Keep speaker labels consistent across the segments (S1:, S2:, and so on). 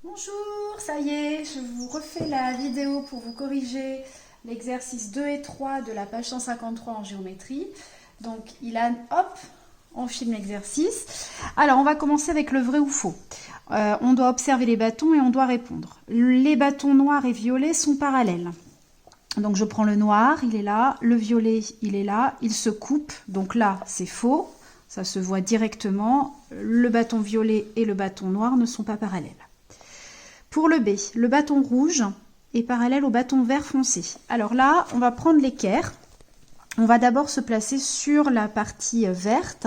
S1: Bonjour, ça y est, je vous refais la vidéo pour vous corriger l'exercice 2 et 3 de la page 153 en géométrie. Donc, Ilan, hop, on filme l'exercice. Alors, on va commencer avec le vrai ou faux. On doit observer les bâtons et on doit répondre. Les bâtons noirs et violets sont parallèles. Donc, je prends le noir, il est là, le violet, il est là, il se coupe. Donc là, c'est faux, ça se voit directement. Le bâton violet et le bâton noir ne sont pas parallèles. Pour le B, le bâton rouge est parallèle au bâton vert foncé. Alors là, on va prendre l'équerre. On va d'abord se placer sur la partie verte.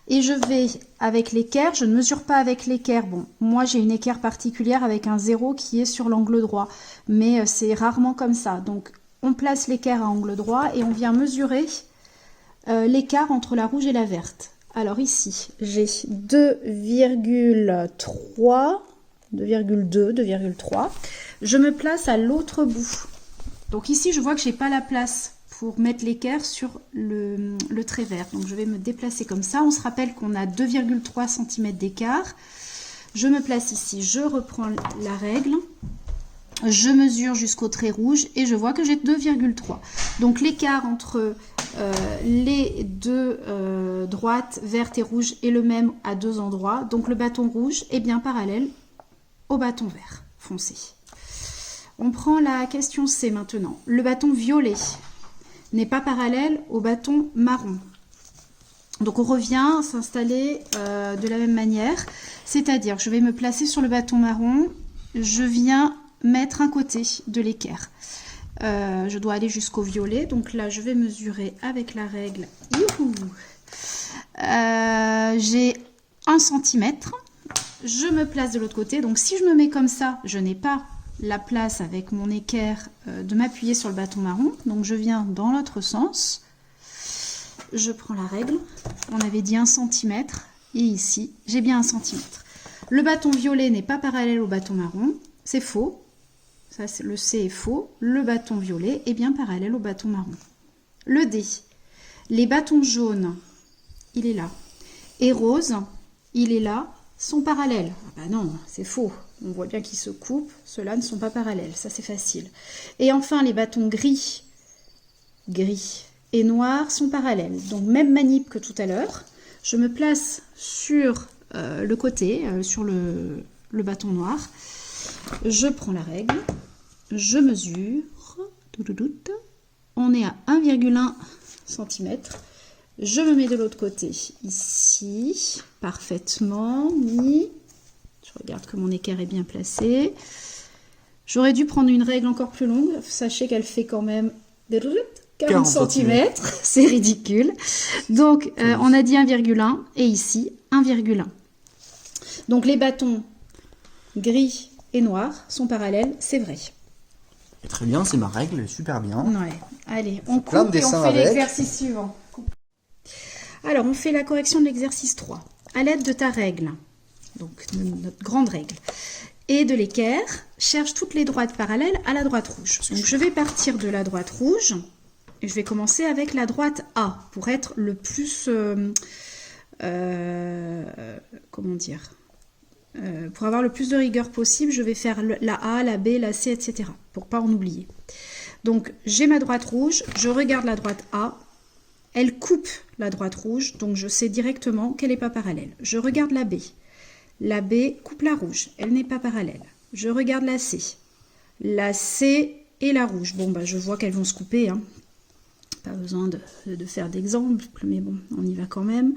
S1: Et je vais, avec l'équerre, je ne mesure pas avec l'équerre. Bon, moi j'ai une équerre particulière avec un 0 qui est sur l'angle droit. Mais c'est rarement comme ça. Donc on place l'équerre à angle droit et on vient mesurer l'écart entre la rouge et la verte. Alors ici, j'ai 2,3... 2,2, 2,3. Je me place à l'autre bout. Donc ici, je vois que je n'ai pas la place pour mettre l'équerre sur le trait vert. Donc je vais me déplacer comme ça. On se rappelle qu'on a 2,3 cm d'écart. Je me place ici, je reprends la règle. Je mesure jusqu'au trait rouge et je vois que j'ai 2,3. Donc l'écart entre les deux droites, verte et rouge, est le même à deux endroits. Donc le bâton rouge est bien parallèle au bâton vert foncé. On prend la question C maintenant. Le bâton violet n'est pas parallèle au bâton marron. Donc on revient s'installer de la même manière, c'est-à-dire je vais me placer sur le bâton marron, je viens mettre un côté de l'équerre. Je dois aller jusqu'au violet, donc là je vais mesurer avec la règle. J'ai 1 cm. Je me place de l'autre côté, donc si je me mets comme ça, je n'ai pas la place avec mon équerre de m'appuyer sur le bâton marron, donc je viens dans l'autre sens, je prends la règle, on avait dit 1 cm, et ici, j'ai bien 1 cm. Le bâton violet n'est pas parallèle au bâton marron, c'est faux, ça, le C est faux, le bâton violet est bien parallèle au bâton marron. Le D, les bâtons jaunes, il est là, et rose, il est là, sont parallèles. Ah bah non, c'est faux. On voit bien qu'ils se coupent. Ceux-là ne sont pas parallèles. Ça, c'est facile. Et enfin, les bâtons gris et noirs sont parallèles. Donc, même manip que tout à l'heure. Je me place sur le côté, sur le bâton noir. Je prends la règle. Je mesure. On est à 1,1 cm. Je me mets de l'autre côté, ici, parfaitement, oui. Je regarde que mon équerre est bien placé. J'aurais dû prendre une règle encore plus longue. Sachez qu'elle fait quand même 40 cm. C'est ridicule. Donc, on a dit 1,1 et ici, 1,1. Donc, les bâtons gris et noirs sont parallèles, c'est vrai.
S2: Et très bien, c'est ma règle, super bien.
S1: Ouais. Allez, on coupe et on fait l'exercice suivant. Alors, on fait la correction de l'exercice 3. À l'aide de ta règle, donc notre grande règle, et de l'équerre, cherche toutes les droites parallèles à la droite rouge. Donc, je vais partir de la droite rouge, et je vais commencer avec la droite A, pour être le plus... comment dire pour avoir le plus de rigueur possible, je vais faire la A, la B, la C, etc. Pour pas en oublier. Donc, j'ai ma droite rouge, je regarde la droite A, elle coupe la droite rouge, donc je sais directement qu'elle n'est pas parallèle. Je regarde la B. La B coupe la rouge, elle n'est pas parallèle. Je regarde la C. La C et la rouge. Bon, bah, je vois qu'elles vont se couper. Hein. Pas besoin de faire d'exemple, mais bon, on y va quand même.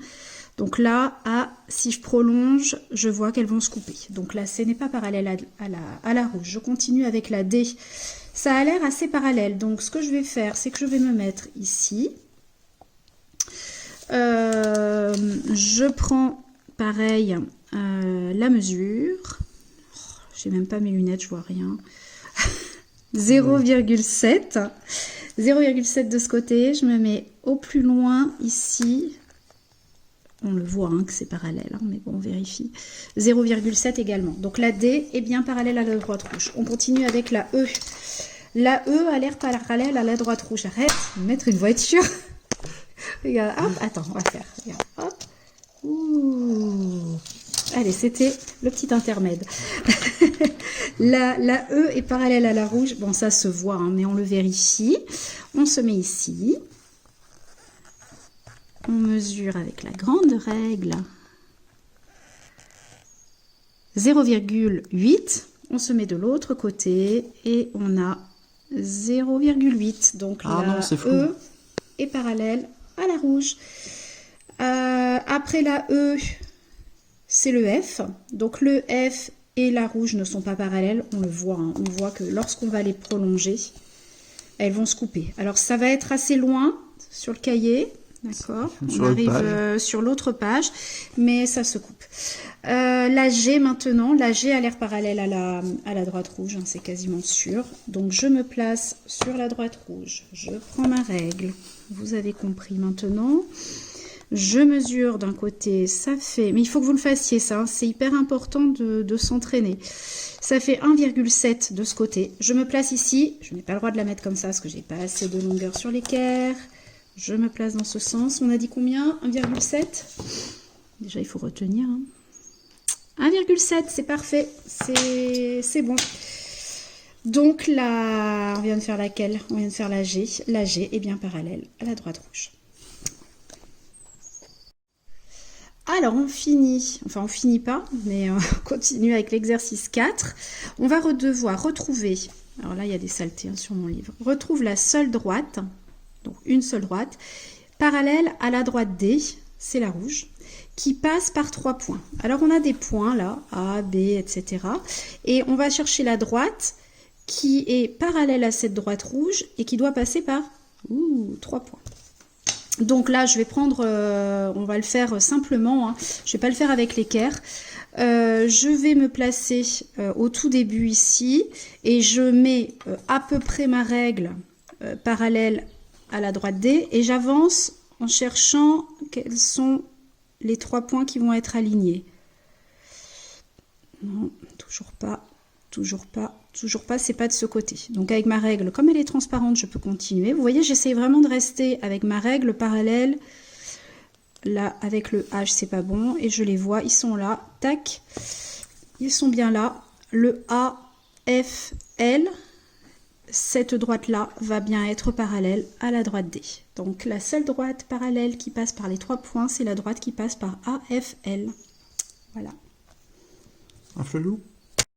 S1: Donc là, A, si je prolonge, je vois qu'elles vont se couper. Donc la C n'est pas parallèle à la rouge. Je continue avec la D. Ça a l'air assez parallèle. Donc ce que je vais faire, c'est que je vais me mettre ici. Je prends pareil la mesure. J'ai même pas mes lunettes, je vois rien. 0,7. 0,7 de ce côté. Je me mets au plus loin ici. On le voit hein, que c'est parallèle, hein, mais bon, on vérifie. 0,7 également. Donc la D est bien parallèle à la droite rouge. On continue avec la E. La E a l'air parallèle à la droite rouge. Arrête de mettre une voiture. Regarde, hop, attends, on va faire. Regarde, hop. Ouh. Allez, c'était le petit intermède. La E est parallèle à la rouge. Bon, ça se voit, hein, mais on le vérifie. On se met ici. On mesure avec la grande règle 0,8. On se met de l'autre côté et on a 0,8. Donc la E est parallèle à la rouge. Après la E, c'est le F. Donc le F et la rouge ne sont pas parallèles. On le voit, hein. On voit que lorsqu'on va les prolonger, elles vont se couper. Alors ça va être assez loin sur le cahier. D'accord. On arrive sur l'autre page, mais ça se coupe. La G maintenant, la G a l'air parallèle à la droite rouge, hein, c'est quasiment sûr. Donc je me place sur la droite rouge. Je prends ma règle. Vous avez compris maintenant. Je mesure d'un côté, ça fait... Mais il faut que vous le fassiez, ça. Hein, c'est hyper important de s'entraîner. Ça fait 1,7 de ce côté. Je me place ici. Je n'ai pas le droit de la mettre comme ça parce que j'ai pas assez de longueur sur l'équerre. Je me place dans ce sens. On a dit combien? 1,7. Déjà, il faut retenir. Hein. 1,7, c'est parfait. C'est bon. Donc là, on vient de faire laquelle? On vient de faire la G. La G est bien parallèle à la droite rouge. Alors, on finit. Enfin, on finit pas, mais on continue avec l'exercice 4. On va devoir retrouver... Alors là, il y a des saletés hein, sur mon livre. Retrouve la seule droite... Donc une seule droite, parallèle à la droite D, c'est la rouge, qui passe par 3 points. Alors on a des points là, A, B, etc. Et on va chercher la droite qui est parallèle à cette droite rouge et qui doit passer par 3 points. Donc là, je vais prendre, on va le faire simplement, hein. Je ne vais pas le faire avec l'équerre. Je vais me placer au tout début ici et je mets à peu près ma règle parallèle à la droite D et j'avance en cherchant quels sont les 3 points qui vont être alignés. Non, toujours pas, c'est pas de ce côté. Donc avec ma règle, comme elle est transparente, je peux continuer. Vous voyez, j'essaie vraiment de rester avec ma règle parallèle. Là, avec le H, c'est pas bon. Et je les vois, ils sont là. Tac, ils sont bien là. Le A, F, L. Cette droite-là va bien être parallèle à la droite D. Donc la seule droite parallèle qui passe par les 3 points, c'est la droite qui passe par A, F, L. Voilà.
S2: Un flelou ?